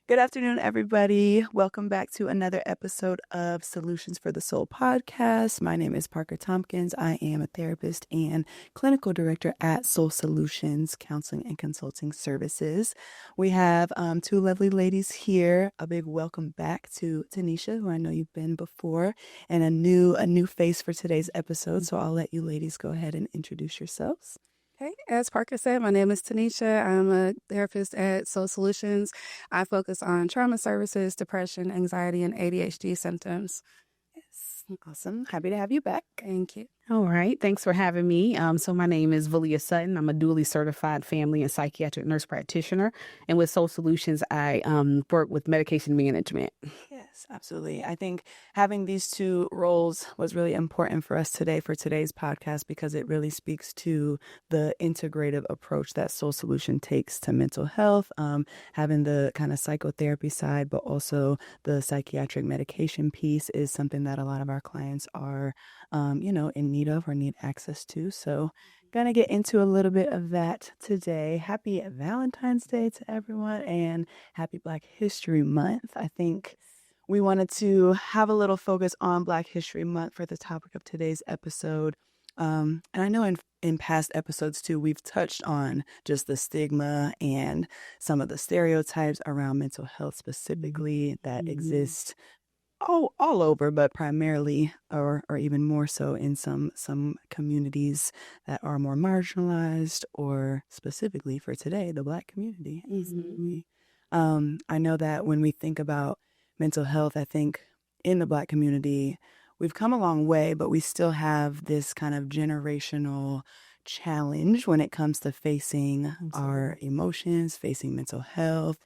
Good afternoon, everybody. Welcome back to another episode of Solutions for the Soul podcast. My name is Parker Tompkins. I am a therapist and clinical director at Soul Solutions Counseling and Consulting Services. We have two lovely ladies here. A big welcome back to Tanisha, who I know you've been before, and a new face for today's episode. So I'll let you ladies go ahead and introduce yourselves. Okay, as Parker said, my name is Tanisha. I'm a therapist at Soul Solutions. I focus on trauma services, depression, anxiety, and ADHD symptoms. Yes, awesome. Happy to have you back. Thank you. All right. Thanks for having me. So my name is Valia Sutton. I'm a dually certified family and psychiatric nurse practitioner. And with Soul Solutions, I work with medication management. Yes, absolutely. I think having these two roles was really important for us today for today's podcast because it really speaks to the integrative approach that Soul Solution takes to mental health, having the kind of psychotherapy side, but also the psychiatric medication piece is something that a lot of our clients are, in need of or need access to. So gonna get into a little bit of that today. Happy Valentine's Day to everyone and happy Black History Month. I think we wanted to have a little focus on Black History Month for the topic of today's episode. And I know in past episodes too, we've touched on just the stigma and some of the stereotypes around mental health specifically that exist all over, but primarily or even more so in some communities that are more marginalized or specifically for today, the Black community. I know that when we think about mental health, I think in the Black community, we've come a long way, but we still have this kind of generational challenge when it comes to facing our emotions, facing mental health,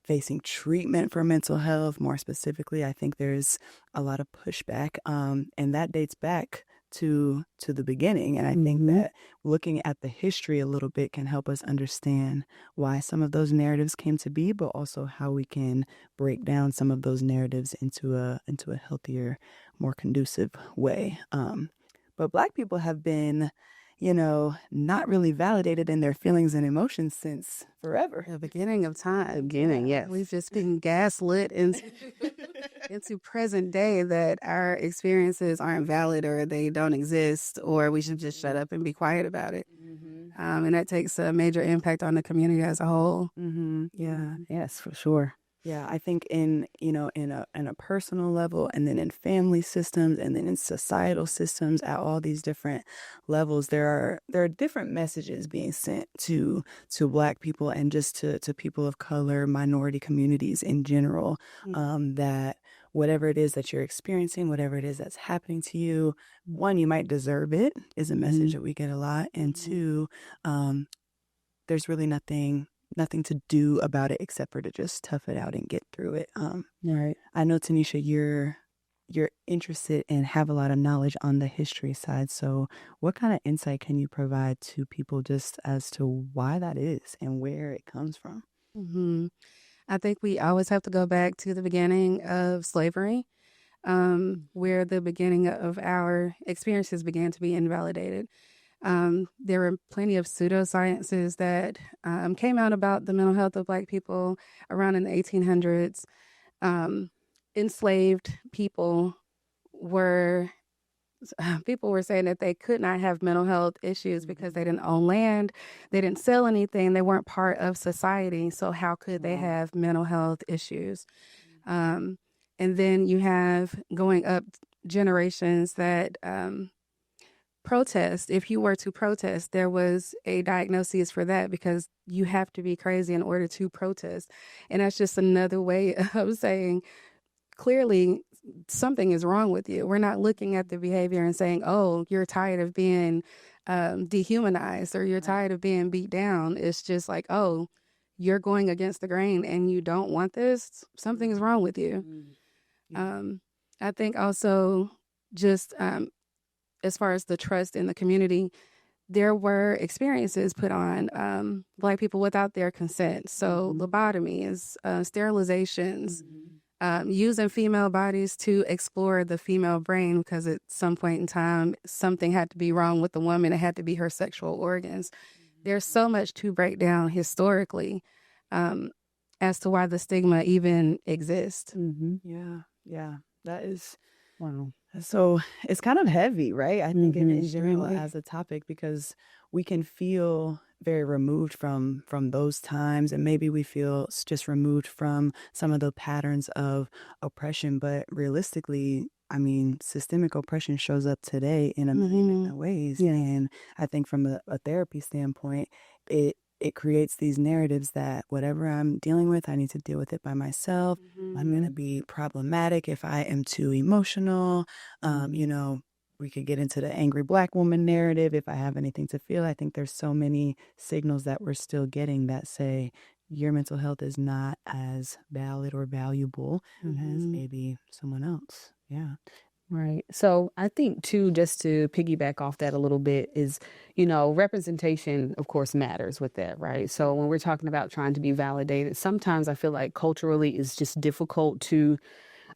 facing treatment for mental health. More specifically, I think there's a lot of pushback, and that dates back to the beginning. And I think that looking at the history a little bit can help us understand why some of those narratives came to be, but also how we can break down some of those narratives into a healthier, more conducive way. But Black people have been not really validated in their feelings and emotions since forever. The beginning of time. Yes. We've just been gaslit into present day that our experiences aren't valid or they don't exist or we should just shut up and be quiet about it. And that takes a major impact on the community as a whole. Yeah. Yes, for sure. Yeah, I think in a personal level and then in family systems and then in societal systems at all these different levels, there are different messages being sent to Black people and just to people of color, minority communities in general, that whatever it is that you're experiencing, whatever it is that's happening to you, one, you might deserve it is a message that we get a lot. And two, there's really nothing to do about it except for to just tough it out and get through it. Right. I know, Tanisha, you're interested and have a lot of knowledge on the history side. So what kind of insight can you provide to people just as to why that is and where it comes from? I think we always have to go back to the beginning of slavery, where the beginning of our experiences began to be invalidated. There were plenty of pseudosciences that came out about the mental health of Black people around in the 1800s. Enslaved people were saying that they could not have mental health issues because they didn't own land, they didn't sell anything, they weren't part of society. So how could they have mental health issues? And then you have going up generations that protest. If you were to protest, there was a diagnosis for that because you have to be crazy in order to protest. And that's just another way of saying, clearly something is wrong with you. We're not looking at the behavior and saying, oh, you're tired of being dehumanized or you're tired of being beat down. It's just like, oh, you're going against the grain and you don't want this. Something is wrong with you. I think also just as far as the trust in the community, there were experiences put on Black people without their consent. So lobotomies, sterilizations, using female bodies to explore the female brain because at some point in time, something had to be wrong with the woman. It had to be her sexual organs. There's so much to break down historically. as to why the stigma even exists. Yeah. That is, Wow. so it's kind of heavy, right? I think in general Extremely. as a topic, because we can feel very removed from those times, and maybe we feel just removed from some of the patterns of oppression, but realistically, I mean, systemic oppression shows up today in a million different ways. Yeah. And I think from a therapy standpoint, it creates these narratives that whatever I'm dealing with, I need to deal with it by myself. I'm going to be problematic if I am too emotional. You know, we could get into the angry Black woman narrative if I have anything to feel. I think there's so many signals that we're still getting that say your mental health is not as valid or valuable as maybe someone else. Yeah. Right. So I think too, just to piggyback off that a little bit is, representation, of course, matters with that, right? So when we're talking about trying to be validated, sometimes I feel like culturally it's just difficult to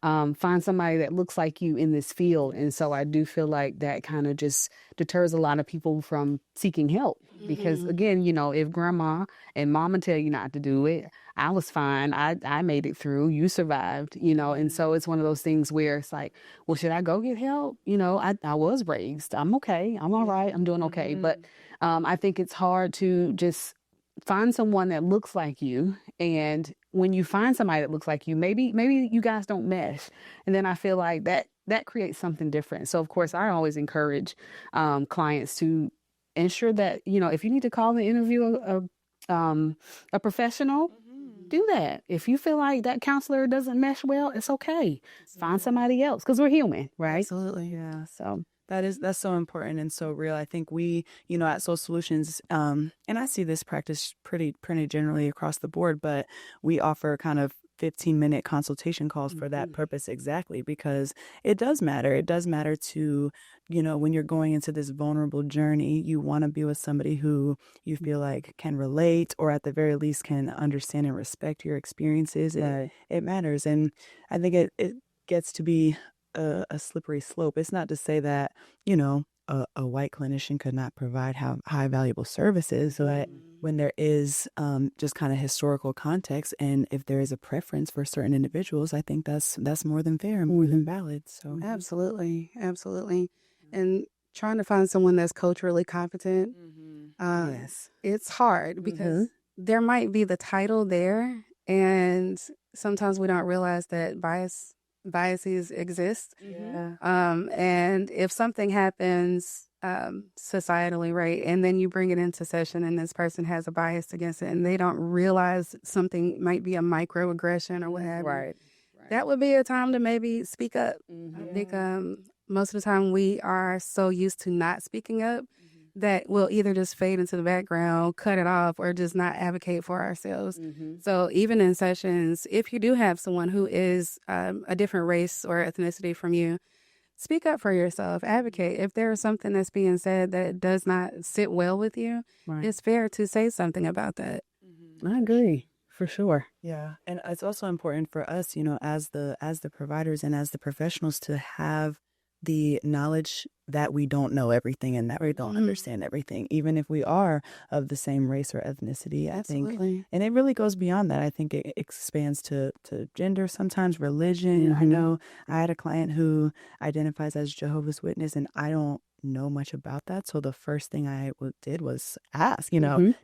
find somebody that looks like you in this field. And so I do feel like that kind of just deters a lot of people from seeking help. Because again, if grandma and mama tell you not to do it, I was fine. I made it through. You survived, and so it's one of those things where it's like, well, should I go get help? I was raised. I'm okay. I'm all right. I'm doing okay. But I think it's hard to just find someone that looks like you. And when you find somebody that looks like you, maybe you guys don't mesh. And then I feel like that creates something different. So of course I always encourage clients to ensure that, if you need to call and interview a professional, do that. If you feel like that counselor doesn't mesh well, it's okay. Find somebody else, because we're human, right? Absolutely. Yeah. So That's so important and so real. I think we, at Soul Solutions, and I see this practice pretty generally across the board, but we offer kind of 15-minute consultation calls for that purpose exactly, because it does matter. It does matter to, when you're going into this vulnerable journey, you want to be with somebody who you feel like can relate, or at the very least can understand and respect your experiences. It matters. And I think it gets to be a slippery slope. It's not to say that, a white clinician could not provide high valuable services, but when there is just kind of historical context, and if there is a preference for certain individuals, I think that's more than fair and more than valid. So Absolutely. And trying to find someone that's culturally competent, yes. it's hard because there might be the title there, and sometimes we don't realize that biases exist. And if something happens societally, right, and then you bring it into session and this person has a bias against it and they don't realize something might be a microaggression or what have you, that would be a time to maybe speak up. I think most of the time we are so used to not speaking up that we'll either just fade into the background, cut it off, or just not advocate for ourselves. So even in sessions, if you do have someone who is a different race or ethnicity from you, speak up for yourself, advocate. If there is something that's being said that does not sit well with you, it's fair to say something about that. I agree. For sure. yeah, and it's also important for us, as the providers and as the professionals, to have the knowledge that we don't know everything and that we don't understand everything, even if we are of the same race or ethnicity. I think, and it really goes beyond that. I think it expands to gender, sometimes religion. I know I had a client who identifies as Jehovah's Witness, and I don't know much about that. So the first thing I did was ask,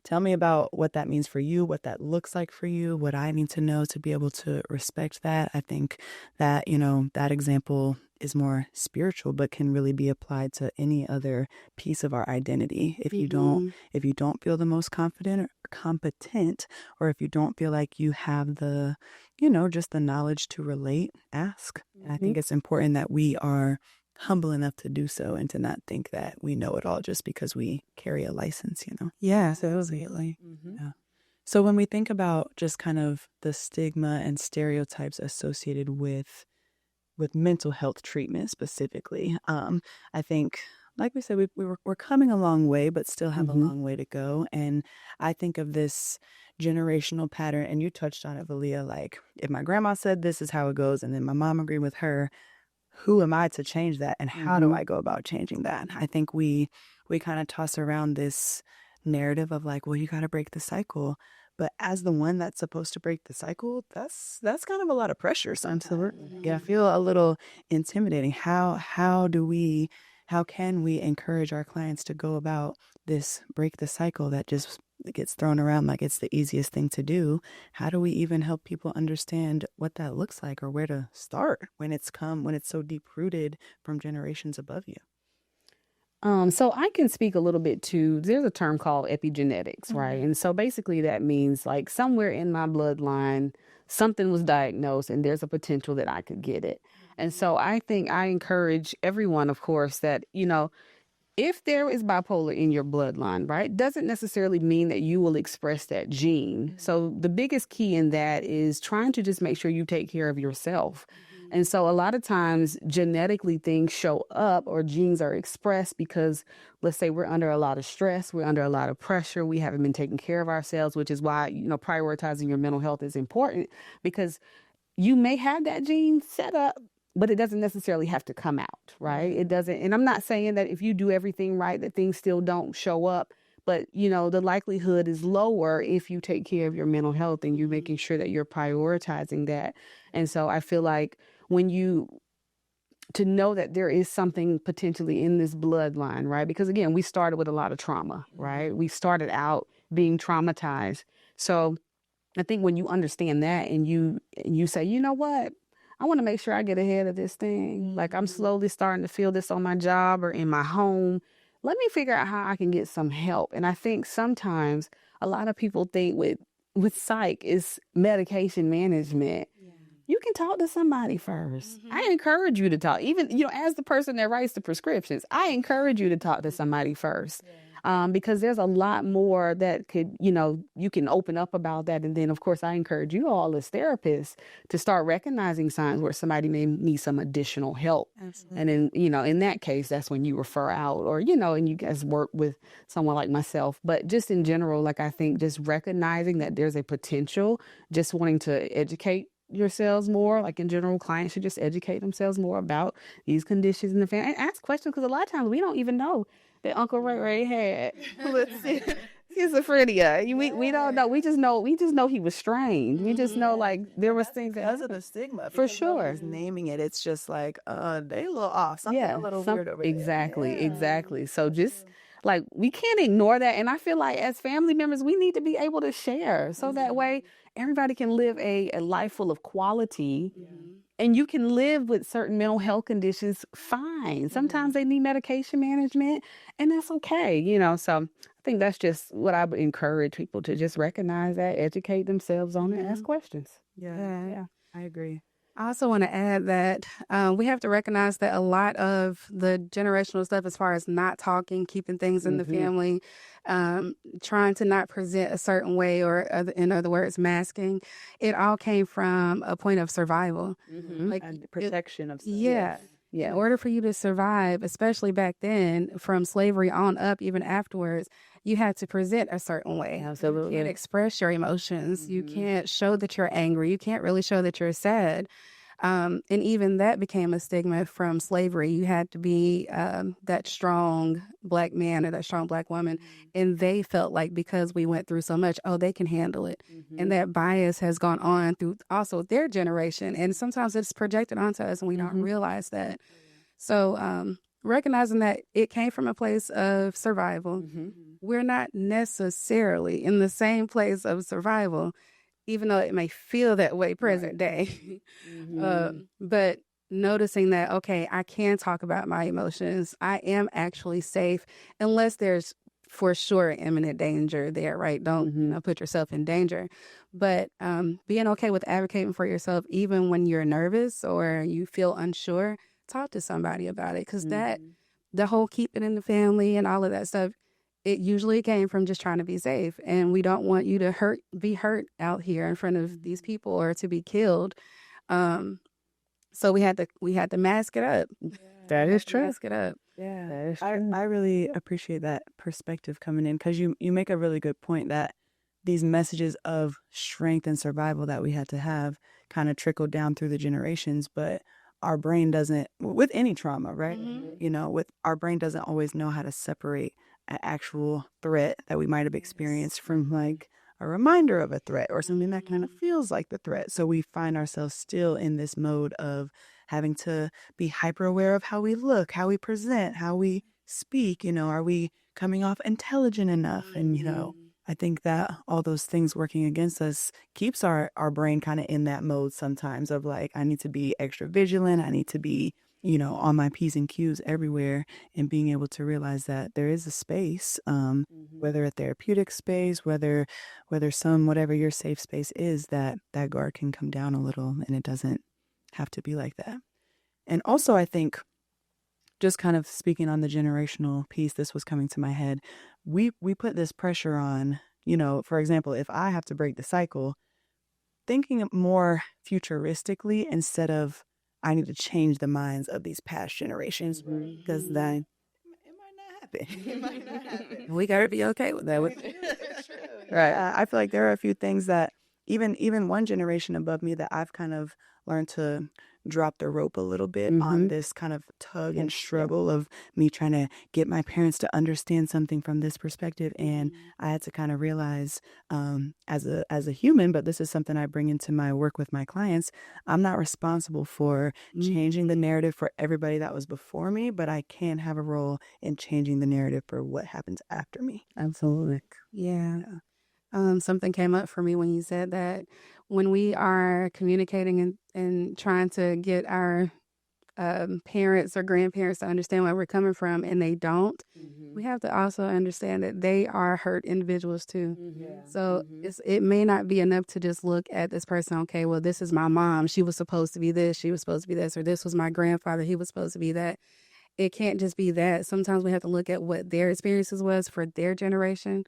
tell me about what that means for you, what that looks like for you, what I need to know to be able to respect that. I think that, that example is more spiritual, but can really be applied to any other piece of our identity. If you don't feel the most confident or competent, or if you don't feel like you have the, just the knowledge to relate, ask. And I think it's important that we are humble enough to do so and to not think that we know it all just because we carry a license, Yeah, absolutely. Yeah. So when we think about just kind of the stigma and stereotypes associated with mental health treatment specifically, I think, like we said, we're coming a long way, but still have a long way to go. And I think of this generational pattern, and you touched on it, Valia, like if my grandma said this is how it goes, and then my mom agreed with her, who am I to change that? And how do I go about changing that? I think we kind of toss around this narrative of like, well, you got to break the cycle. But as the one that's supposed to break the cycle, that's kind of a lot of pressure sometimes. Yeah, I feel a little intimidating. How can we encourage our clients to go about this break the cycle that just gets thrown around like it's the easiest thing to do? How do we even help people understand what that looks like or where to start when it's so deep rooted from generations above you? So I can speak a little bit to, there's a term called epigenetics, right? And so basically that means like somewhere in my bloodline, something was diagnosed and there's a potential that I could get it. And so I think I encourage everyone, of course, that, if there is bipolar in your bloodline, right, doesn't necessarily mean that you will express that gene. So the biggest key in that is trying to just make sure you take care of yourself. And so a lot of times genetically things show up or genes are expressed because, let's say, we're under a lot of stress, we're under a lot of pressure, we haven't been taking care of ourselves, which is why, prioritizing your mental health is important, because you may have that gene set up, but it doesn't necessarily have to come out, right? It doesn't. And I'm not saying that if you do everything right, that things still don't show up. But, the likelihood is lower if you take care of your mental health and you're making sure that you're prioritizing that. And so I feel like to know that there is something potentially in this bloodline, right? Because again, we started with a lot of trauma, right? We started out being traumatized. So I think when you understand that and you say, you know what? I want to make sure I get ahead of this thing. Like I'm slowly starting to feel this on my job or in my home. Let me figure out how I can get some help. And I think sometimes a lot of people think with psych is medication management. You can talk to somebody first. I encourage you to talk. Even, as the person that writes the prescriptions, I encourage you to talk to somebody first. Because there's a lot more that could, you can open up about that. And then, of course, I encourage you all as therapists to start recognizing signs where somebody may need some additional help. Absolutely. And then, in that case, that's when you refer out or, and you guys work with someone like myself. But just in general, like I think just recognizing that there's a potential, just wanting to educate yourselves more, like in general, clients should just educate themselves more about these conditions in the family and ask questions, because a lot of times we don't even know that Uncle Ray Ray had schizophrenia. We don't know. We just know he was strange. We just know like there was things because of the stigma. For sure. He's naming it. It's just like they a little off. Something a little weird over there. Exactly. So just like we can't ignore that. And I feel like as family members, we need to be able to share so that way everybody can live a life full of quality. And you can live with certain mental health conditions fine. Sometimes they need medication management, and that's okay, So I think that's just what I would encourage people to just recognize that, educate themselves on it, ask questions. Yeah, I agree. I also want to add that we have to recognize that a lot of the generational stuff, as far as not talking, keeping things in the family, trying to not present a certain way, or in other words, masking, it all came from a point of survival. Like and protection of self. Yeah. In order for you to survive, especially back then, from slavery on up, even afterwards, you had to present a certain way. Absolutely. You can't express your emotions. You can't show that you're angry. You can't really show that you're sad. And even that became a stigma from slavery. You had to be that strong Black man or that strong Black woman. And they felt like because we went through so much, they can handle it. And that bias has gone on through also their generation. And sometimes it's projected onto us and we don't realize that. So recognizing that it came from a place of survival. We're not necessarily in the same place of survival, even though it may feel that way present day. But noticing that, okay, I can talk about my emotions. I am actually safe, unless there's for sure imminent danger there, right? Don't put yourself in danger. But being okay with advocating for yourself, even when you're nervous or you feel unsure, talk to somebody about it. Because the whole keep it in the family and all of that stuff, it usually came from just trying to be safe. And we don't want you to be hurt out here in front of these people or to be killed. So we had to mask it up. That is true. Mask it up. Yeah, that is true. I really appreciate that perspective coming in, because you make a really good point that these messages of strength and survival that we had to have kind of trickled down through the generations, but our brain doesn't, with any trauma, right? With our brain doesn't always know how to separate an actual threat that we might have experienced from like a reminder of a threat or something that kind of feels like the threat. So we find ourselves still in this mode of having to be hyper aware of how we look, how we present, how we speak. Are we coming off intelligent enough? And, I think that all those things working against us keeps our brain kind of in that mode sometimes of like, I need to be extra vigilant. I need to be, on my P's and Q's everywhere, and being able to realize that there is a space, whether a therapeutic space, whether whatever your safe space is, that guard can come down a little, and it doesn't have to be like that. And also, I think, just kind of speaking on the generational piece, this was coming to my head. We put this pressure on, for example, if I have to break the cycle, thinking more futuristically instead of I need to change the minds of these past generations, because then it might not happen. It might not happen. We got to be okay with that. Right. I feel like there are a few things that even one generation above me that I've kind of learned to drop the rope a little bit on this kind of tug and struggle of me trying to get my parents to understand something from this perspective. And I had to kind of realize as a human, but this is something I bring into my work with my clients, I'm not responsible for changing the narrative for everybody that was before me, but I can have a role in changing the narrative for what happens after me. Absolutely. Yeah. Something came up for me when you said that. When we are communicating and trying to get our parents or grandparents to understand where we're coming from, and they don't, we have to also understand that they are hurt individuals too. So it may not be enough to just look at this person, okay, well, this is my mom. She was supposed to be this. She was supposed to be this. Or this was my grandfather. He was supposed to be that. It can't just be that. Sometimes we have to look at what their experiences was for their generation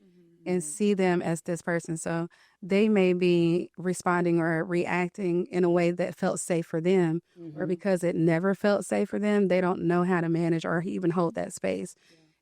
and see them as this person. So they may be responding or reacting in a way that felt safe for them, or because it never felt safe for them, they don't know how to manage or even hold that space.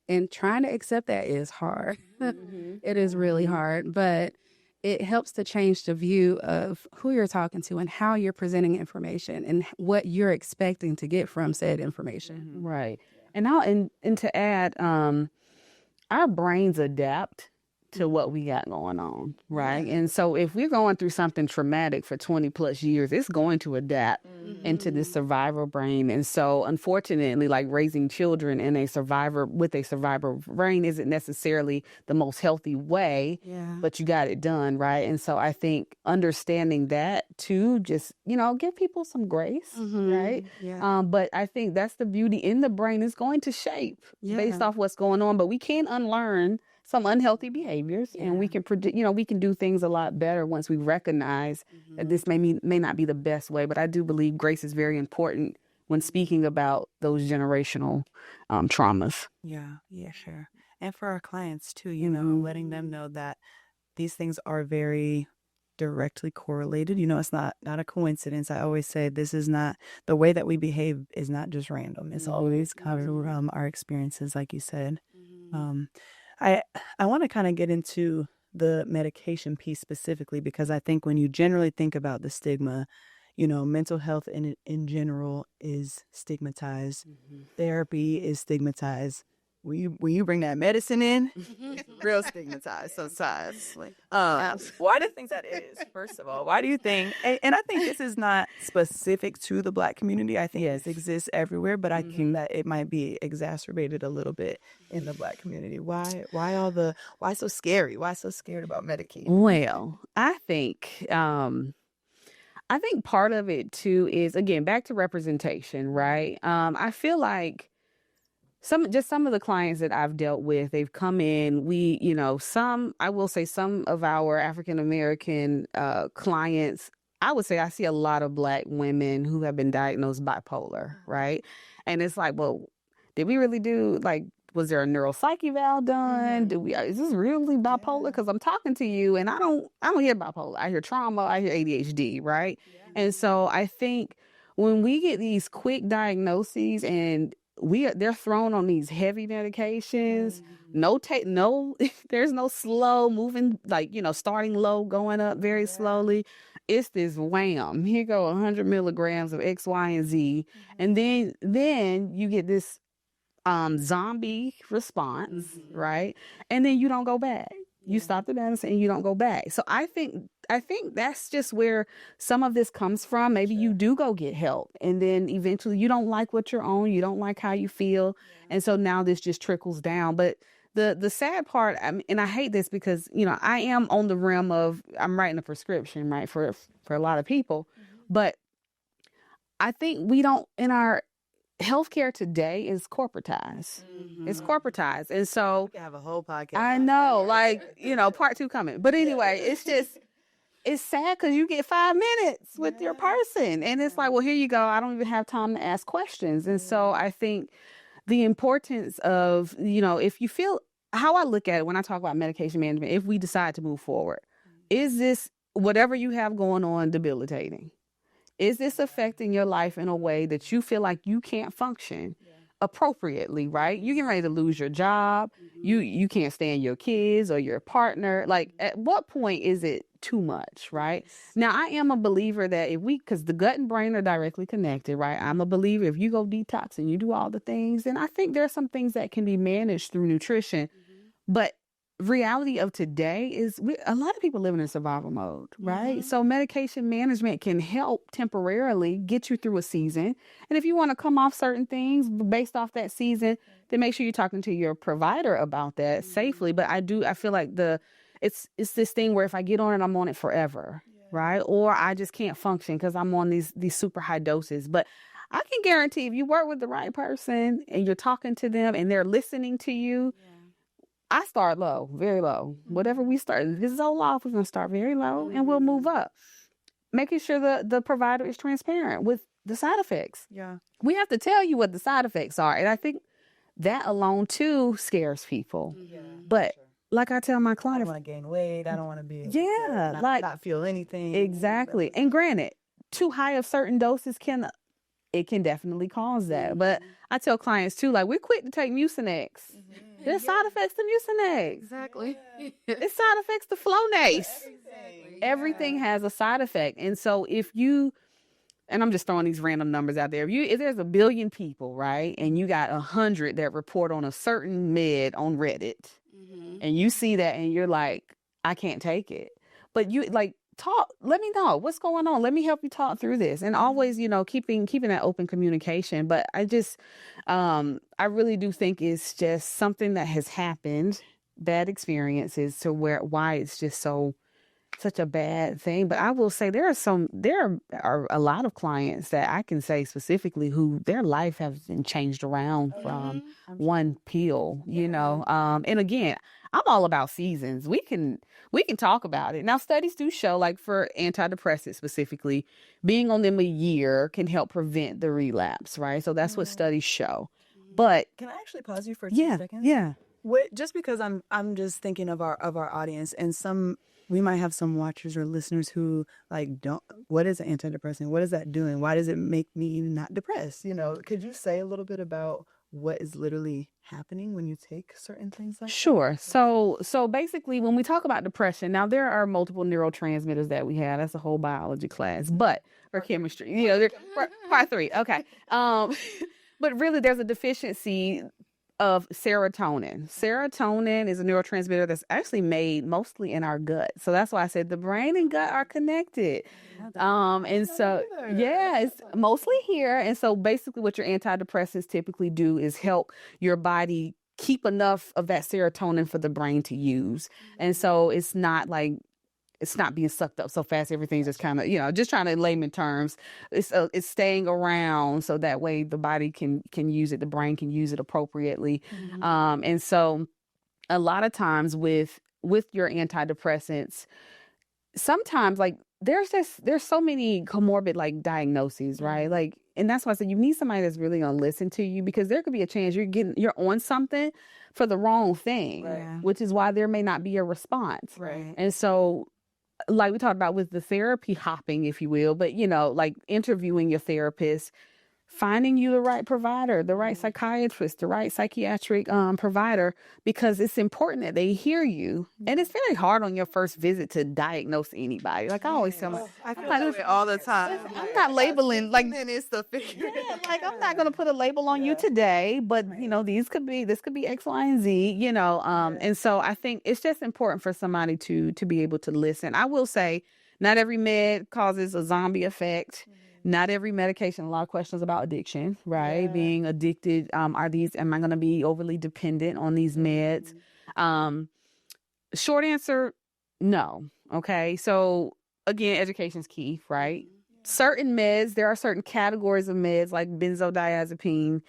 And trying to accept that is hard. It is really hard, but it helps to change the view of who you're talking to and how you're presenting information and what you're expecting to get from said information. Right. And to add, our brains adapt to what we got going on, right? And so if we're going through something traumatic for 20 plus years, it's going to adapt into this survivor brain. And so unfortunately, like raising children in with a survivor brain isn't necessarily the most healthy way, but you got it done, right? And so I think understanding that too, just, give people some grace, right? But I think that's the beauty in the brain is going to shape based off what's going on, but we can unlearn some unhealthy behaviors, and we can predict, we can do things a lot better once we recognize that this may not be the best way. But I do believe grace is very important when speaking about those generational traumas. Yeah, sure. And for our clients too, letting them know that these things are very directly correlated. It's not a coincidence. I always say this is not, the way that we behave is not just random. It's always covered from our experiences, like you said. I want to kind of get into the medication piece specifically, because I think when you generally think about the stigma, mental health in general is stigmatized. Therapy is stigmatized. When you bring that medicine in, it's real stigmatized sometimes. Why do you think that is, first of all? Why do you think, and I think this is not specific to the Black community. I think this exists everywhere, but I think that it might be exacerbated a little bit in the Black community. Why so scary? Why so scared about medication? Well, I think part of it too is, again, back to representation, right? I feel like some of the clients that I've dealt with, they've come in, I will say some of our African-American clients, I would say I see a lot of Black women who have been diagnosed bipolar, right? And it's like, well, did we really do, was there a neuropsych eval done? Is this really bipolar? Because I'm talking to you and I don't hear bipolar. I hear trauma, I hear ADHD, right? And so I think when we get these quick diagnoses and they're thrown on these heavy medications, there's no slow moving, starting low, going up very slowly. It's this wham, here go 100 milligrams of X, Y, and Z. And then you get this zombie response, right? And then you don't go back. You stop the medicine and you don't go back. So I think that's just where some of this comes from. Maybe you do go get help, and then eventually you don't like what you're on, you don't like how you feel, and so now this just trickles down. But the sad part, and I hate this because I am on the rim of I'm writing a prescription, right, for a lot of people, but I think we don't in our healthcare today is corporatized. It's corporatized. And so we can have a whole podcast. I know, part 2 coming. But anyway, it's sad because you get 5 minutes with your person. And it's like, well, here you go. I don't even have time to ask questions. And so I think the importance of, if you feel how I look at it when I talk about medication management, if we decide to move forward, is this whatever you have going on debilitating? Is this affecting your life in a way that you feel like you can't function appropriately, right? You're getting ready to lose your job. You can't stand your kids or your partner. Like, at what point is it too much, right? Now, I am a believer that because the gut and brain are directly connected, right? I'm a believer if you go detox and you do all the things, then I think there are some things that can be managed through nutrition. But reality of today is a lot of people live in survival mode, right? So medication management can help temporarily get you through a season. And if you want to come off certain things based off that season, then make sure you're talking to your provider about that safely. But I feel like it's this thing where if I get on it, I'm on it forever, right? Or I just can't function because I'm on these super high doses. But I can guarantee if you work with the right person and you're talking to them and they're listening to you, I start low, very low. Whatever we start, this is all off, we're going to start very low and we'll move up. Making sure the provider is transparent with the side effects. Yeah. We have to tell you what the side effects are. And I think that alone too scares people. Yeah. But like I tell my I clients, don't want to gain weight. I don't want to be not feel anything. Exactly. And granted, too high of certain doses can definitely cause that. But I tell clients too, like, we're quick to take Mucinex. There's side effects to Mucinex. Exactly. There's side effects to Flonase. Everything has a side effect. And so and I'm just throwing these random numbers out there. If there's 1 billion people, right, and you got 100 that report on a certain med on Reddit, and you see that and you're like, I can't take it. But you talk, let me know what's going on. Let me help you talk through this. And always, keeping that open communication. But I just, I really do think it's just something that has happened, bad experiences to why it's just such a bad thing. But I will say there are a lot of clients that I can say specifically who their life has been changed around from one pill, and again, I'm all about seasons. We can talk about it. Now, studies do show, like for antidepressants specifically, being on them a year can help prevent the relapse, right? So that's what studies show. But can I actually pause you for 2 seconds? Yeah. Just because I'm just thinking of our audience, and we might have some watchers or listeners who what is an antidepressant? What is that doing? Why does it make me not depressed? Could you say a little bit about what is literally happening when you take certain things like Sure. So basically when we talk about depression, now there are multiple neurotransmitters that we have. That's a whole biology class, but for chemistry, part 3. Okay. But really there's a deficiency of serotonin. Serotonin is a neurotransmitter that's actually made mostly in our gut. So that's why I said the brain and gut are connected. And so, it's mostly here. And so basically what your antidepressants typically do is help your body keep enough of that serotonin for the brain to use. And so it's not being sucked up so fast. Everything's just kind of, just trying to layman terms. It's staying around so that way the body can use it. The brain can use it appropriately. And so a lot of times with your antidepressants, sometimes there's so many comorbid diagnoses, right? And that's why I said you need somebody that's really going to listen to you, because there could be a chance you're on something for the wrong thing, which is why there may not be a response. Right. And so, like we talked about with the therapy hopping, if you will, but interviewing your therapist, finding you the right provider, the right psychiatrist, the right psychiatric provider, because it's important that they hear you. And it's very hard on your first visit to diagnose anybody. Like I always tell my, I feel that way all the time. I'm not labeling like then it's the figure. like I'm not going to put a label on you today, but you know, this could be X, Y, and Z, you know. And so I think it's just important for somebody to be able to listen. I will say not every med causes a zombie effect. Not every medication, a lot of questions about addiction, right? Yeah. Being addicted. Am I going to be overly dependent on these meds? Short answer, no. Okay. So again, education's key, right? Certain meds, there are certain categories of meds like benzodiazepine,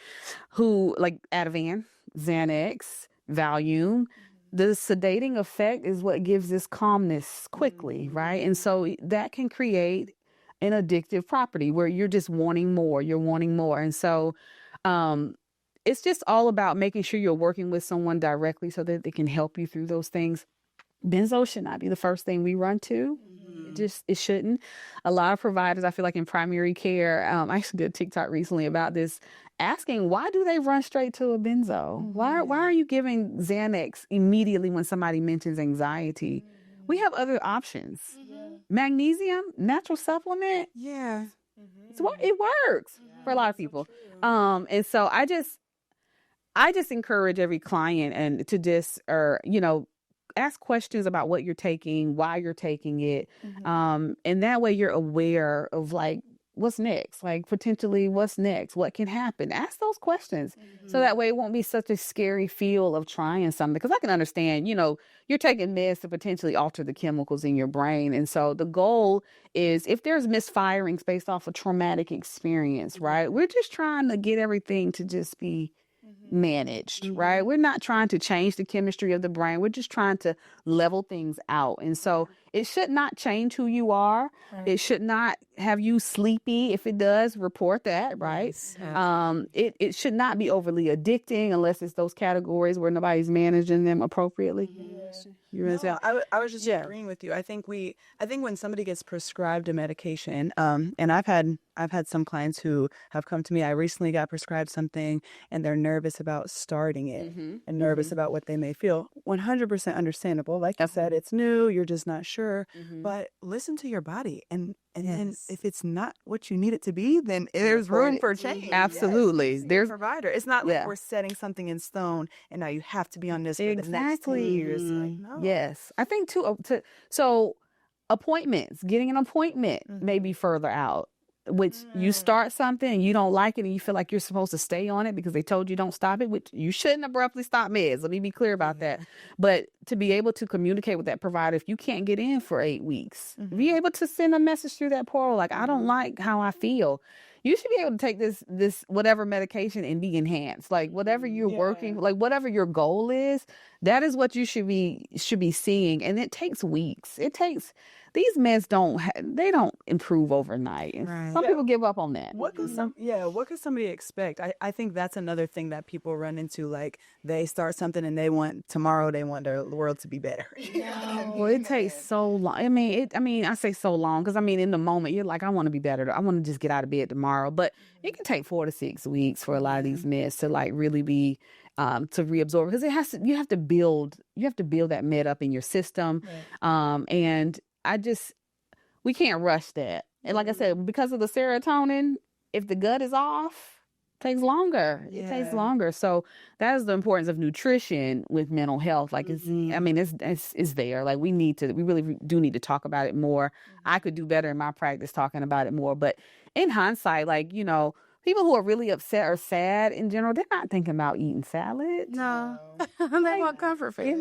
like Ativan, Xanax, Valium. The sedating effect is what gives this calmness quickly, right? And so that can create an addictive property where you're just wanting more. And so it's just all about making sure you're working with someone directly so that they can help you through those things. Benzo should not be the first thing we run to. It shouldn't. A lot of providers, I feel like in primary care, I actually did a TikTok recently about this, asking why do they run straight to a benzo? Why are you giving Xanax immediately when somebody mentions anxiety? We have other options. Magnesium, natural supplement. Yeah. It works for a lot of people. And so I just encourage every client and to just, ask questions about what you're taking, why you're taking it. And that way you're aware of like, what's next? Like potentially what's next? What can happen? Ask those questions. So that way it won't be such a scary feel of trying something. Because I can understand, you're taking meds to potentially alter the chemicals in your brain. And so the goal is if there's misfirings based off a traumatic experience, right? We're just trying to get everything to just be managed, right? We're not trying to change the chemistry of the brain. We're just trying to level things out. And so it should not change who you are. Right. It should not have you sleepy. If it does, report that, right? Yes. It should not be overly addicting unless it's those categories where nobody's managing them appropriately. I was just agreeing with you. I think when somebody gets prescribed a medication, and I've had some clients who have come to me. I recently got prescribed something, and they're nervous about starting it and nervous about what they may feel. 100% understandable. Like you said, it's new. You're just not sure. But listen to your body, and then if it's not what you need it to be, then there's room for change. Absolutely. There's a provider. It's not like we're setting something in stone, and now you have to be on this for the next 10 years. Like, no. Yes. I think so appointments, getting an appointment may be further out, which you start something and you don't like it and you feel like you're supposed to stay on it because they told you don't stop it, which you shouldn't abruptly stop meds. Let me be clear about that. But to be able to communicate with that provider, if you can't get in for 8 weeks, be able to send a message through that portal like, I don't like how I feel. You should be able to take this whatever medication and be enhanced. Like whatever you're working, like whatever your goal is, that is what you should be seeing. And it takes weeks. These meds don't improve overnight. Right. Some people give up on that. What could somebody expect? I think that's another thing that people run into. Like they start something and they want their world to be better. Well, it takes so long. I say so long because in the moment you're like, I want to be better. I want to just get out of bed tomorrow. But it can take 4 to 6 weeks for a lot of these meds to like really be to reabsorb because you have to build that med up in your system, and we can't rush that. And like I said, because of the serotonin, if the gut is off, it takes longer. It takes longer. So that is the importance of nutrition with mental health. Like it's there. Like we really do need to talk about it more. I could do better in my practice talking about it more. But in hindsight, like, people who are really upset or sad in general, they're not thinking about eating salad. No. They want comfort food. Give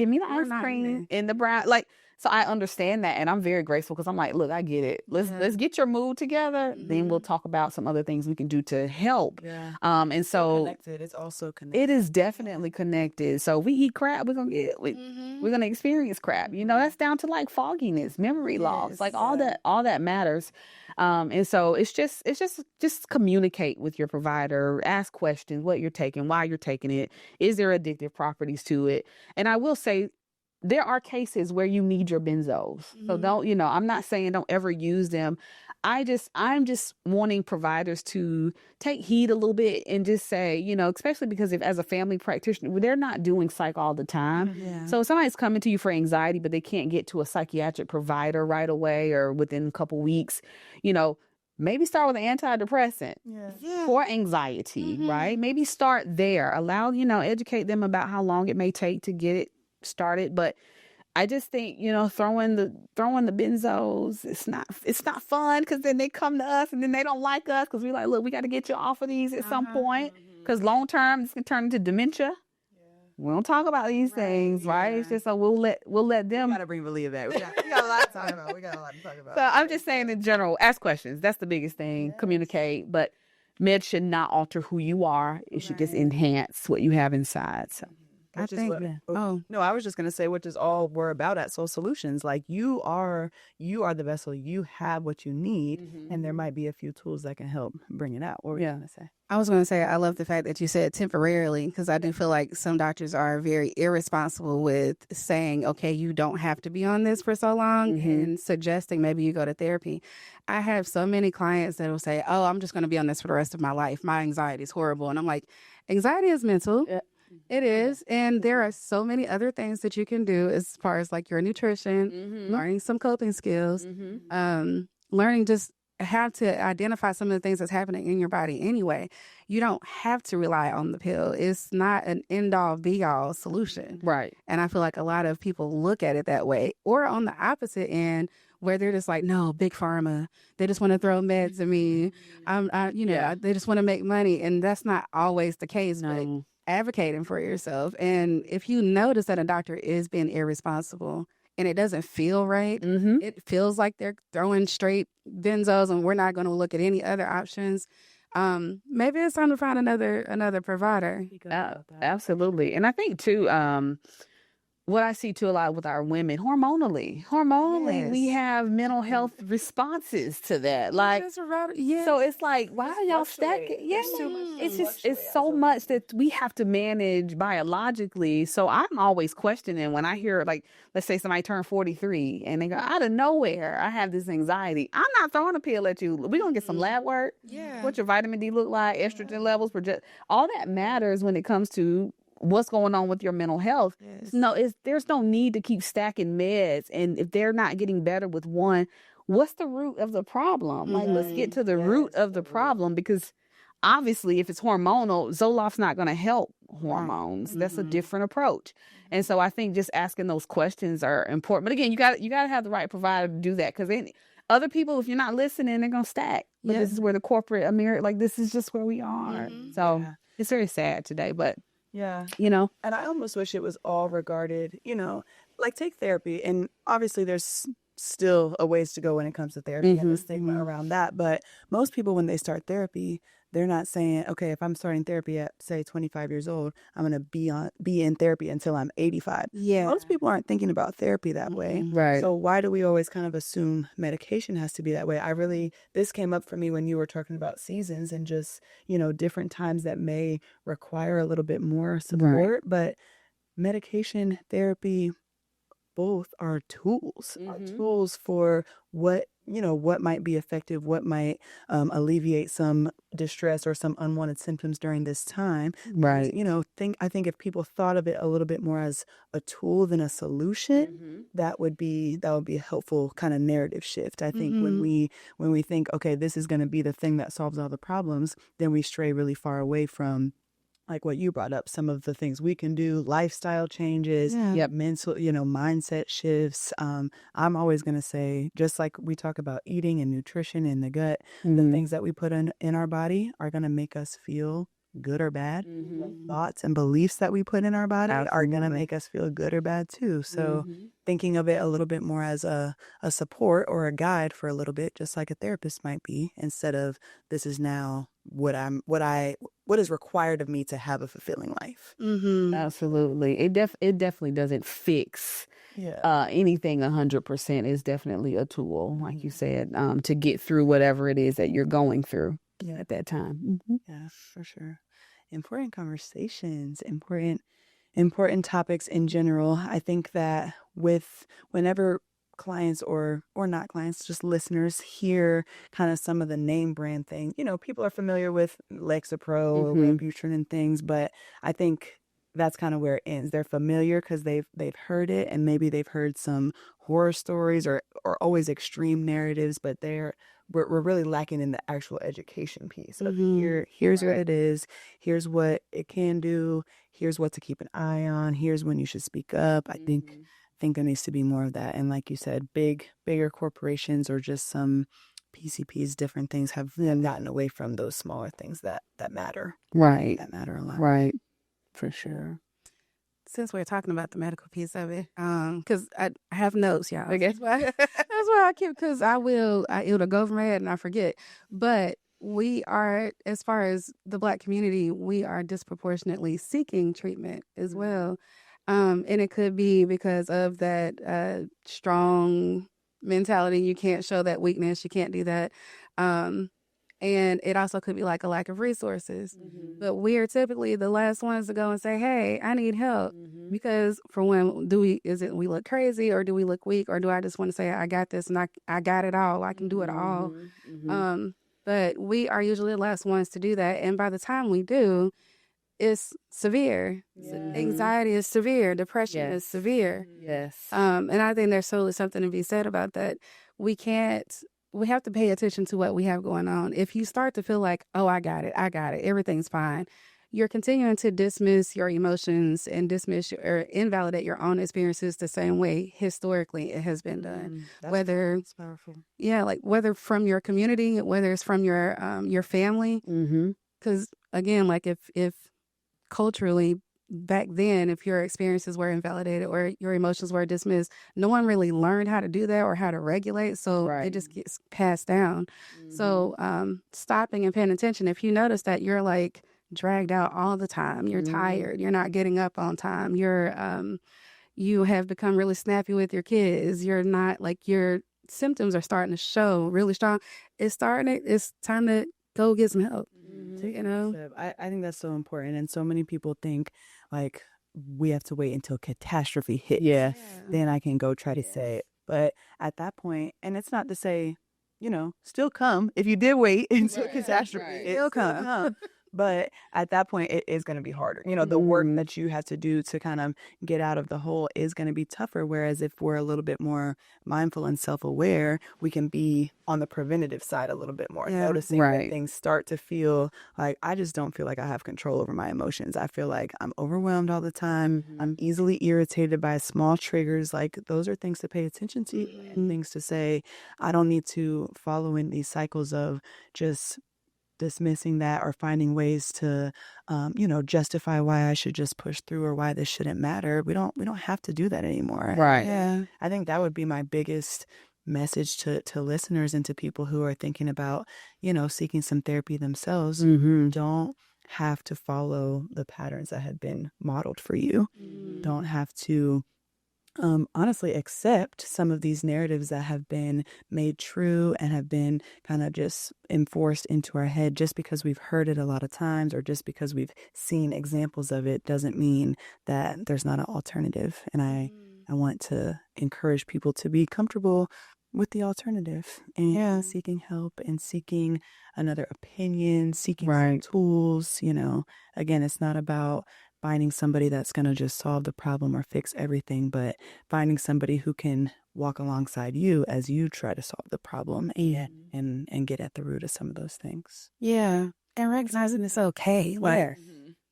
me the ice cream and the brown. Like, so I understand that, and I'm very grateful because I'm like, look, I get it. Let's get your mood together. Then we'll talk about some other things we can do to help. Yeah. And so connected. It's also connected. It is definitely connected. So we eat crap, we're gonna experience crap. That's down to like fogginess, memory loss, like all that matters. And so it's just communicate with your provider, ask questions, what you're taking, why you're taking it, is there addictive properties to it? And I will say, there are cases where you need your benzos. So don't, I'm not saying don't ever use them. I'm just wanting providers to take heed a little bit and just say, you know, especially because if as a family practitioner, they're not doing psych all the time. Yeah. So if somebody's coming to you for anxiety, but they can't get to a psychiatric provider right away or within a couple weeks, you know, maybe start with an antidepressant for anxiety, right? Maybe start there. Allow, you know, educate them about how long it may take to get it started. But I just think, you know, throwing the benzos, it's not fun, because then they come to us and then they don't like us because we're like, look, we got to get you off of these at some point, because long term this can turn into dementia. We don't talk about these things, right? It's just so we'll let them. We gotta bring Valia back. We got a lot to talk about. We got a lot to talk about. So I'm just saying in general, ask questions. That's the biggest thing. Communicate, but meds should not alter who you are. It should just enhance what you have inside. So. I was just gonna say, which is all we're about at Soul Solutions. Like, you are the vessel. You have what you need, and there might be a few tools that can help bring it out. What were you gonna say? I was going to say, I love the fact that you said temporarily, because I do feel like some doctors are very irresponsible with saying, okay, you don't have to be on this for so long, and suggesting maybe you go to therapy. I have so many clients that will say, oh, I'm just going to be on this for the rest of my life. My anxiety is horrible. And I'm like, anxiety is mental. Yeah. It is. And there are so many other things that you can do as far as like your nutrition, learning some coping skills, learning just how to identify some of the things that's happening in your body anyway. You don't have to rely on the pill. It's not an end-all, be-all solution. Right. And I feel like a lot of people look at it that way. Or on the opposite end, where they're just like, no, big pharma, they just want to throw meds at me. They just want to make money. And that's not always the case. No. But advocating for yourself. And if you notice that a doctor is being irresponsible and it doesn't feel right, it feels like they're throwing straight benzos and we're not going to look at any other options, maybe it's time to find another provider. Absolutely. And I think too, what I see too a lot with our women, hormonally, we have mental health responses to that. Like, so it's like, why are y'all stacking? Yeah, it's so much that we have to manage biologically. So I'm always questioning when I hear, like, let's say somebody turned 43 and they go, out of nowhere, I have this anxiety. I'm not throwing a pill at you. We're going to get some lab work. Yeah. What your vitamin D look like, estrogen levels, all that matters when it comes to what's going on with your mental health. Yes. There's no need to keep stacking meds. And if they're not getting better with one, what's the root of the problem? Like, let's get to the root of the problem, because obviously if it's hormonal, Zoloft's not going to help hormones. That's a different approach. And so I think just asking those questions are important. But again, you got to have the right provider to do that, because other people, if you're not listening, they're going to stack. But this is where the corporate America, like, this is just where we are. So it's very sad today, but you know, and I almost wish it was all regarded, you know, like, take therapy, and obviously there's still a ways to go when it comes to therapy and the stigma around that. But most people, when they start therapy, they're not saying, okay, if I'm starting therapy at, say, 25 years old, I'm going to be in therapy until I'm 85. Yeah. Most people aren't thinking about therapy that way. Right. So why do we always kind of assume medication has to be that way? This came up for me when you were talking about seasons and just, you know, different times that may require a little bit more support. Right. But medication, therapy, both are tools, for what might be effective, what might alleviate some distress or some unwanted symptoms during this time. Right. You know, I think if people thought of it a little bit more as a tool than a solution, that would be a helpful kind of narrative shift. I think when we think, okay, this is going to be the thing that solves all the problems, then we stray really far away from, like what you brought up, some of the things we can do, lifestyle changes, mental, mindset shifts. I'm always going to say, just like we talk about eating and nutrition in the gut, the things that we put in our body are going to make us feel good or bad. Thoughts and beliefs that we put in our body are going to make us feel good or bad too. So thinking of it a little bit more as a support or a guide for a little bit, just like a therapist might be, instead of this is now what is required of me to have a fulfilling life. Absolutely. It definitely doesn't fix anything 100%. Is definitely a tool, like you said, to get through whatever it is that you're going through at that time. Yeah, for sure. Important conversations, important topics in general. I think that whenever clients or not clients, just listeners hear kind of some of the name brand things, people are familiar with Lexapro or Wellbutrin and things, but I think that's kind of where it ends. They're familiar because they've heard it, and maybe they've heard some horror stories or always extreme narratives, but we're really lacking in the actual education piece of here's what it is, here's what it can do, here's what to keep an eye on, here's when you should speak up. I think there needs to be more of that. And like you said, bigger corporations or just some PCPs, different things have gotten away from those smaller things that matter. Right. That matter a lot. Right. For sure. Since we're talking about the medical piece of it, because I have notes, y'all. I guess that's why I keep, because it'll go from my head and I forget. But we are, as far as the Black community, we are disproportionately seeking treatment as well. And it could be because of that strong mentality. You can't show that weakness. You can't do that. And it also could be like a lack of resources. But we are typically the last ones to go and say, hey, I need help. Because for when we look crazy, or do we look weak, or do I just want to say, I got this and I got it all. I can do it all. But we are usually the last ones to do that. And by the time we do, it's severe. Anxiety is severe. Depression is severe. Yes. And I think there's totally something to be said about that. We have to pay attention to what we have going on. If you start to feel like, oh, I got it, everything's fine, you're continuing to dismiss your emotions and or invalidate your own experiences the same way historically it has been done. That's powerful. Yeah, like whether from your community, whether it's from your family. Because again, like if culturally back then, if your experiences were invalidated or your emotions were dismissed, no one really learned how to do that or how to regulate. So it just gets passed down. So stopping and paying attention. If you notice that you're like dragged out all the time, you're tired, you're not getting up on time, you have become really snappy with your kids, you're not, like, your symptoms are starting to show really strong. It's time to go get some help. I think that's so important. And so many people think like we have to wait until catastrophe hits. Then I can go try to say it. But at that point, and it's not to say, still come. If you did wait until catastrophe, it still come. But at that point, it is going to be harder. The work that you have to do to kind of get out of the hole is going to be tougher. Whereas if we're a little bit more mindful and self-aware, we can be on the preventative side a little bit more, noticing that things start to feel like, I just don't feel like I have control over my emotions. I feel like I'm overwhelmed all the time. I'm easily irritated by small triggers. Like, those are things to pay attention to and things to say, I don't need to follow in these cycles of just dismissing that or finding ways to justify why I should just push through or why this shouldn't matter. We don't have to do that anymore. I think that would be my biggest message to listeners and to people who are thinking about seeking some therapy themselves. Don't have to follow the patterns that have been modeled for you. Don't have to honestly accept some of these narratives that have been made true and have been kind of just enforced into our head. Just because we've heard it a lot of times or just because we've seen examples of it doesn't mean that there's not an alternative. And I want to encourage people to be comfortable with the alternative and seeking help and seeking another opinion, seeking some tools. Again, it's not about finding somebody that's going to just solve the problem or fix everything, but finding somebody who can walk alongside you as you try to solve the problem and get at the root of some of those things. Yeah. And recognizing it's okay.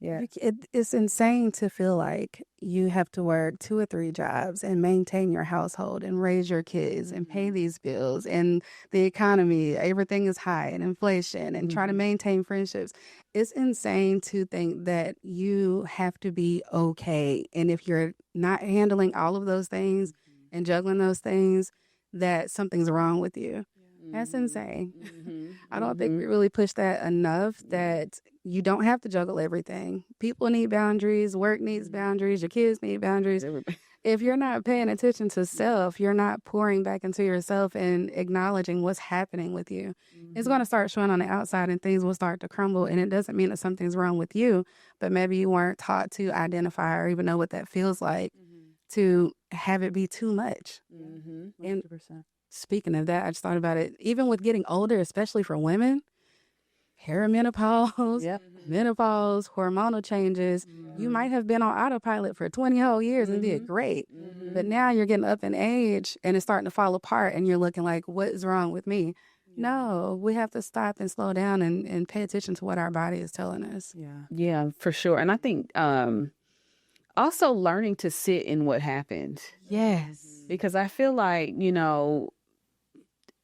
It's insane to feel like you have to work 2 or 3 jobs and maintain your household and raise your kids and pay these bills, and the economy, everything is high, and inflation, and try to maintain friendships. It's insane to think that you have to be okay. And if you're not handling all of those things and juggling those things, that something's wrong with you. That's insane. I don't think we really push that enough, that you don't have to juggle everything. People need boundaries. Work needs boundaries. Your kids need boundaries. If you're not paying attention to self, you're not pouring back into yourself and acknowledging what's happening with you. It's going to start showing on the outside and things will start to crumble. And it doesn't mean that something's wrong with you, but maybe you weren't taught to identify or even know what that feels like to have it be too much. Mm-hmm. And 100%. speaking of that, I just thought about it. Even with getting older, especially for women, perimenopause, Yep. menopause, hormonal changes. You might have been on autopilot for 20 whole years and did great. But now you're getting up in age and it's starting to fall apart and you're looking like, what is wrong with me? No, we have to stop and slow down and pay attention to what our body is telling us. Yeah. Yeah, for sure. And I think also learning to sit in what happened, Yes. because I feel like,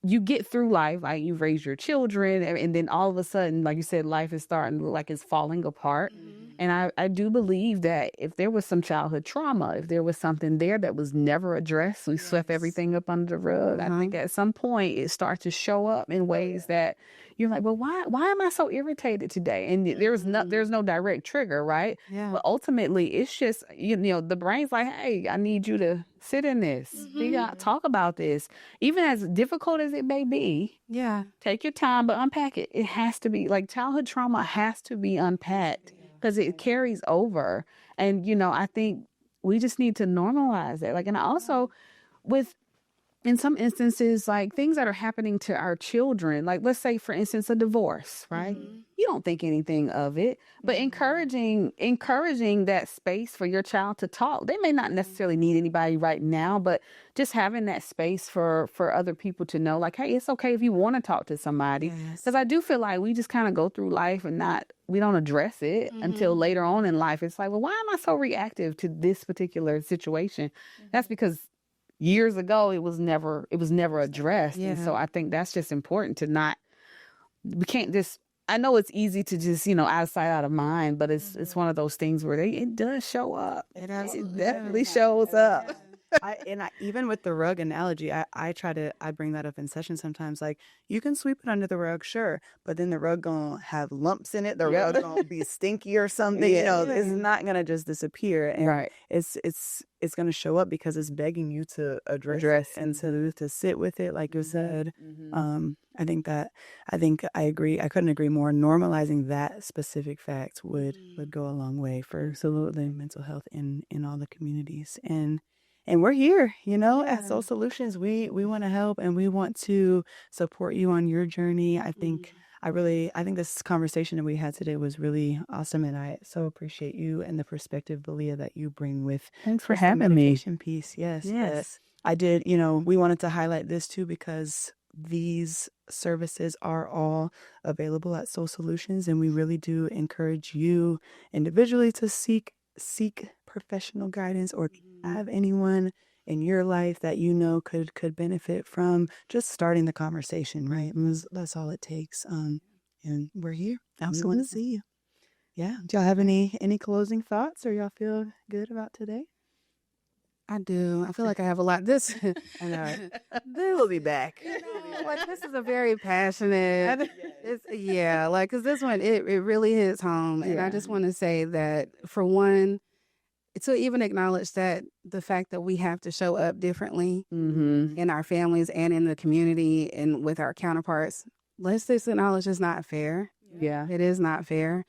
you get through life, like you raise your children, and then all of a sudden, like you said, life is starting to look like it's falling apart. And I do believe that if there was some childhood trauma, if there was something there that was never addressed, we swept everything up under the rug. I think at some point it starts to show up in ways that you're like, well, why am I so irritated today? And there's no direct trigger, right? Yeah. But ultimately, it's just, the brain's like, hey, I need you to sit in this, talk about this, even as difficult as it may be. Yeah. Take your time, but unpack it. It has to be like childhood trauma has to be unpacked because it carries over. And, I think we just need to normalize it. Like, and also in some instances, like things that are happening to our children, like let's say, for instance, a divorce, right? You don't think anything of it, but encouraging that space for your child to talk. They may not necessarily need anybody right now, but just having that space for other people to know, like, hey, it's okay if you want to talk to somebody. Because I do feel like we just kind of go through life and we don't address it until later on in life. It's like, well, why am I so reactive to this particular situation? That's because years ago, it was never addressed. Yeah. And so I think that's just important to we can't just, I know it's easy to just, out of sight, out of mind, but it's one of those things where it does show up. It definitely shows up. Even with the rug analogy, I bring that up in session sometimes. Like, you can sweep it under the rug, sure, but then the rug gonna have lumps in it. The rug gonna be stinky or something. It's not gonna just disappear. And it's gonna show up because it's begging you to address it and to sit with it, like you said. I think I agree. I couldn't agree more. Normalizing that specific fact would go a long way for absolutely mental health in all the communities. And we're here, at Soul Solutions. We want to help and we want to support you on your journey. I think this conversation that we had today was really awesome, and I so appreciate you and the perspective, Belia, that you bring with. Thanks for having me. Piece. Yes. I did. We wanted to highlight this too because these services are all available at Soul Solutions, and we really do encourage you individually to seek professional guidance, or have anyone in your life that could benefit from just starting the conversation, right? That's all it takes. And we're here. I also want to see you. Yeah. Do y'all have any closing thoughts, or y'all feel good about today? I do. I feel like I have a lot. I know. They will be back. Like, this is a very passionate. Because this one, it really hits home. And I just want to say that, for one, to even acknowledge that the fact that we have to show up differently in our families and in the community and with our counterparts, let's just acknowledge it's not fair. Yeah. It is not fair.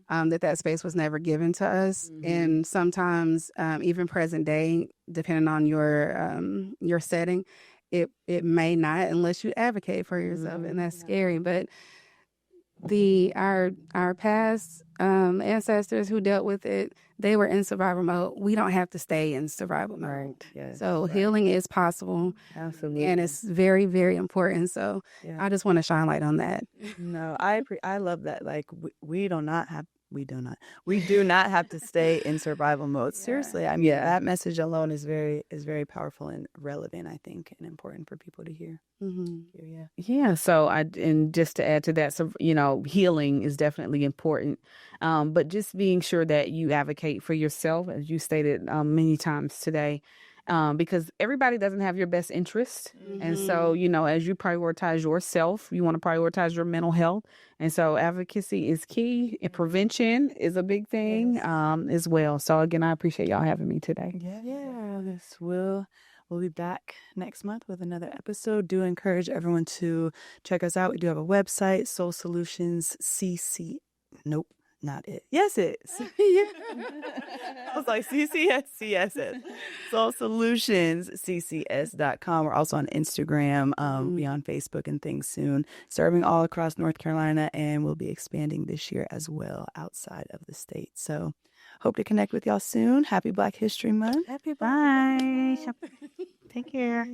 That space was never given to us. And sometimes, even present day, depending on your setting, it may not, unless you advocate for yourself, and that's scary. But our past ancestors who dealt with it, they were in survival mode. We don't have to stay in survival mode. Right. Yes. So healing is possible. Absolutely. And it's very, very important. So I just want to shine light on that. No, I love that. Like, we do not have to stay in survival mode. Seriously. I mean, that message alone is very powerful and relevant, I think, and important for people to hear. Yeah. So and just to add to that, so, healing is definitely important. But just being sure that you advocate for yourself, as you stated many times today, because everybody doesn't have your best interest. And so, as you prioritize yourself, you want to prioritize your mental health. And so advocacy is key, and prevention is a big thing as well. So again, I appreciate y'all having me today. We'll be back next month with another episode. Do encourage everyone to check us out. We do have a website, Soul Solutions CC. Nope. not it. Yes, it. I was like, CCS. Soul Solutions, CCS.com. We're also on Instagram, be on Facebook and things soon. Serving all across North Carolina, and we'll be expanding this year as well outside of the state. So hope to connect with y'all soon. Happy Black History Month. Happy Bye. Take care.